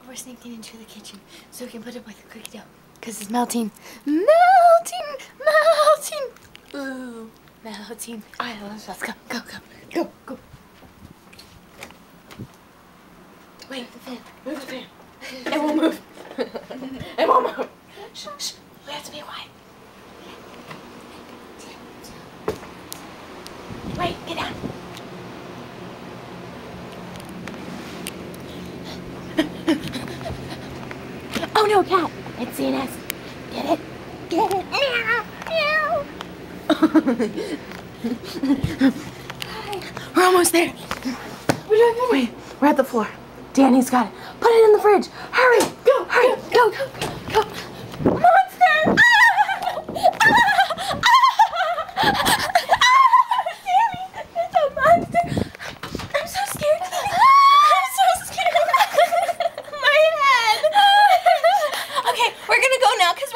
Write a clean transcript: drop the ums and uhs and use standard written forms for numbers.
we're sneaking into the kitchen so we can put it with the cookie dough. Because it's melting. Melting! Melting! Ooh, melting. Alright, let's go. Go, go. Go, go. Wait, the fan. Move the fan. It won't move. It won't move. Shh, shh. We have to be quiet. Wait, get down. Oh no, cat! It's seeing us. Get it? Get it? Meow! Meow! Hi. We're almost there. Wait, we're at the floor. Danny's got it. Put it in the fridge. Hurry! Go! Hurry! Go! Go! Go! Monster! Ah! Danny! It's a monster! I'm so scared. I'm so scared. My head. Okay, we're gonna go now because